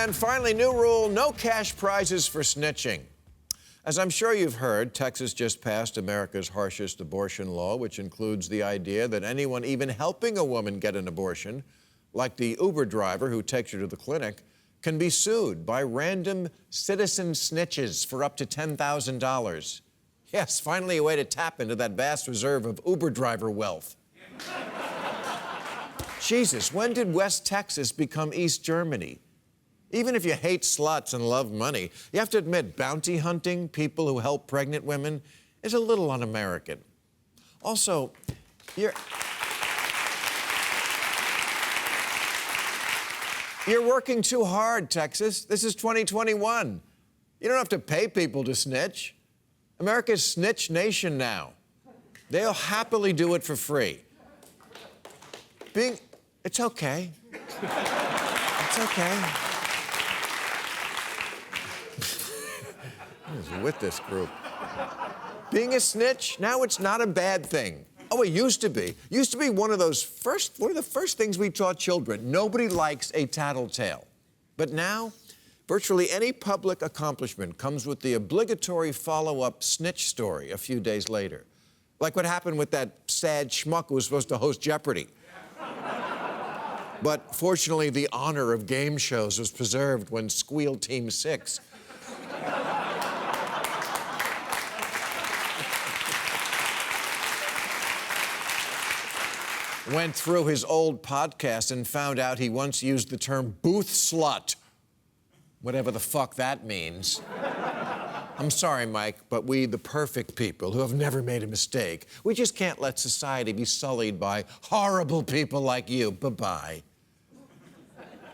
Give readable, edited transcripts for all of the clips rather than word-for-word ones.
And finally, new rule, no cash prizes for snitching. As I'm sure you've heard, Texas just passed America's harshest abortion law, which includes the idea that anyone even helping a woman get an abortion, like the Uber driver who takes her to the clinic, can be sued by random citizen snitches for up to $10,000. Yes, finally a way to tap into that vast reserve of Uber driver wealth. Jesus, when did West Texas become East Germany? Even if you hate sluts and love money, you have to admit bounty hunting people who help pregnant women is a little un-American. Also, you're working too hard, Texas. This is 2021. You don't have to pay people to snitch. America's snitch nation now. They'll happily do it for free. It's okay. It's okay. Who's with this group? Being a snitch, now it's not a bad thing. Oh, it used to be. Used to be one of the first things we taught children. Nobody likes a tattletale. But now, virtually any public accomplishment comes with the obligatory follow-up snitch story a few days later. Like what happened with that sad schmuck who was supposed to host Jeopardy! But fortunately, the honor of game shows was preserved when Squeal Team 6 went through his old podcast and found out he once used the term booth slut. Whatever the fuck that means. I'm sorry, Mike, but we, the perfect people who have never made a mistake, we just can't let society be sullied by horrible people like you. Bye-bye.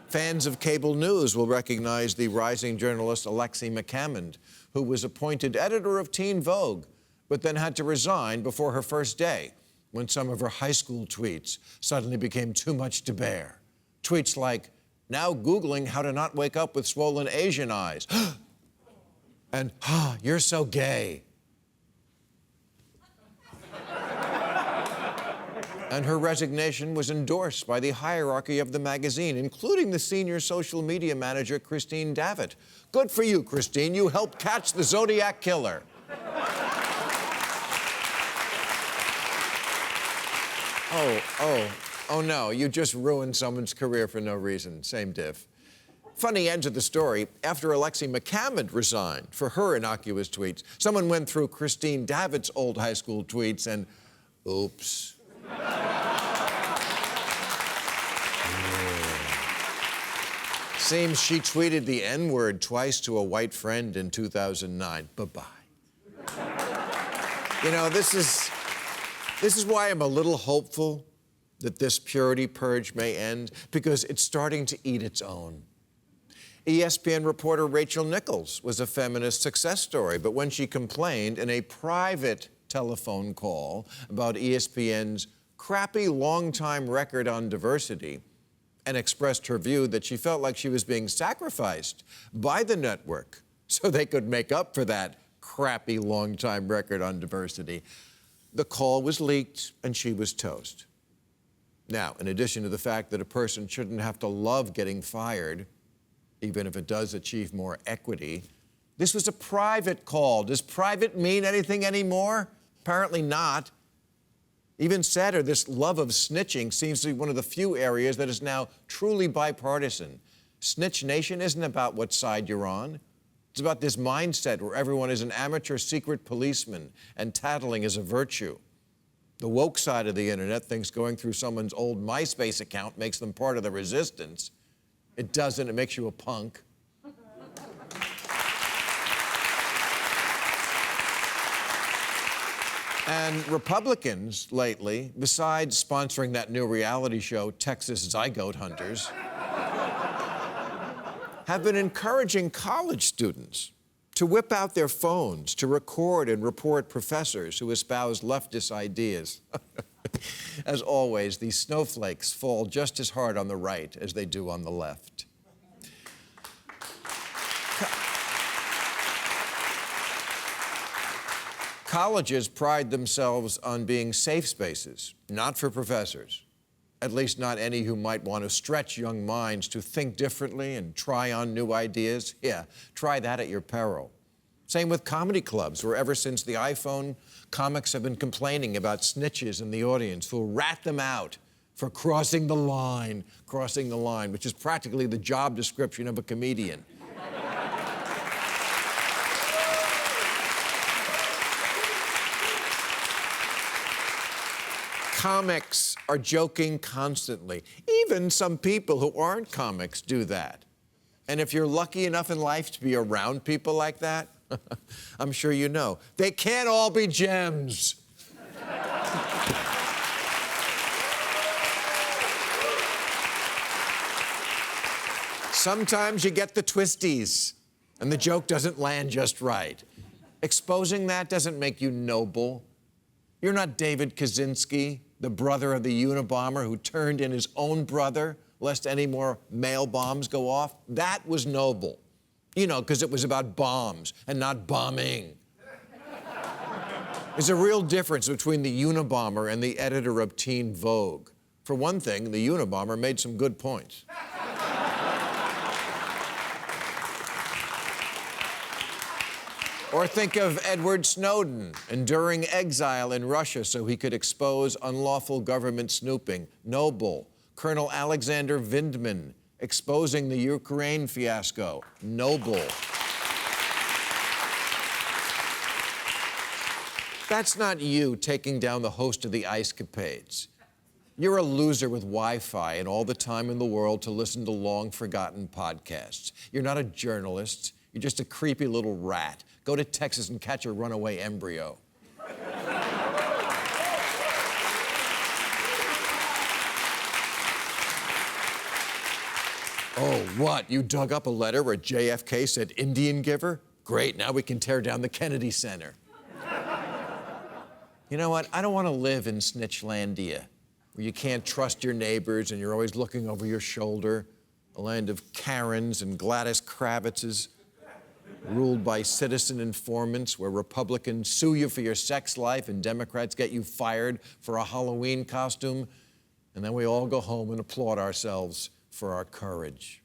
Fans of cable news will recognize the rising journalist Alexi McCammond, who was appointed editor of Teen Vogue, but then had to resign before her first day when some of her high school tweets suddenly became too much to bear. Tweets like, now Googling how to not wake up with swollen Asian eyes. And, you're so gay. And her resignation was endorsed by the hierarchy of the magazine, including the senior social media manager, Christine Davitt. Good for you, Christine. You helped catch the Zodiac Killer. Oh no, you just ruined someone's career for no reason. Same diff. Funny end to the story, after Alexi McCammond resigned for her innocuous tweets, someone went through Christine Davitt's old high school tweets and, oops. Seems she tweeted the N-word twice to a white friend in 2009. Bye-bye. You know, this is why I'm a little hopeful that this purity purge may end, because it's starting to eat its own. ESPN reporter Rachel Nichols was a feminist success story, but when she complained in a private telephone call about ESPN's crappy long-time record on diversity and expressed her view that she felt like she was being sacrificed by the network so they could make up for that crappy long-time record on diversity, the call was leaked and she was toast. Now, in addition to the fact that a person shouldn't have to love getting fired, even if it does achieve more equity, this was a private call. Does private mean anything anymore? Apparently not. Even sadder, this love of snitching seems to be one of the few areas that is now truly bipartisan. Snitch Nation isn't about what side you're on. It's about this mindset where everyone is an amateur secret policeman and tattling is a virtue. The woke side of the internet thinks going through someone's old MySpace account makes them part of the resistance. It doesn't, it makes you a punk. And Republicans lately, besides sponsoring that new reality show, Texas Zygote Hunters, have been encouraging college students to whip out their phones to record and report professors who espouse leftist ideas. As always, these snowflakes fall just as hard on the right as they do on the left. Colleges pride themselves on being safe spaces, not for professors. At least not any who might want to stretch young minds to think differently and try on new ideas. Yeah, try that at your peril. Same with comedy clubs, where ever since the iPhone, comics have been complaining about snitches in the audience who'll rat them out for crossing the line, which is practically the job description of a comedian. Comics are joking constantly. Even some people who aren't comics do that. And if you're lucky enough in life to be around people like that, I'm sure you know, they can't all be gems. Sometimes you get the twisties, and the joke doesn't land just right. Exposing that doesn't make you noble. You're not David Kaczynski, the brother of the Unabomber who turned in his own brother lest any more mail bombs go off. That was noble. You know, because it was about bombs and not bombing. There's a real difference between the Unabomber and the editor of Teen Vogue. For one thing, the Unabomber made some good points. Or think of Edward Snowden enduring exile in Russia so he could expose unlawful government snooping. Noble. Colonel Alexander Vindman exposing the Ukraine fiasco. Noble. That's not you taking down the host of the Ice Capades. You're a loser with Wi-Fi and all the time in the world to listen to long-forgotten podcasts. You're not a journalist. You're just a creepy little rat. Go to Texas and catch a runaway embryo. Oh, what? You dug up a letter where JFK said Indian giver? Great, now we can tear down the Kennedy Center. You know what? I don't want to live in Snitchlandia, where you can't trust your neighbors and you're always looking over your shoulder. A land of Karens and Gladys Kravitzes, ruled by citizen informants, where Republicans sue you for your sex life and Democrats get you fired for a Halloween costume, and then we all go home and applaud ourselves for our courage.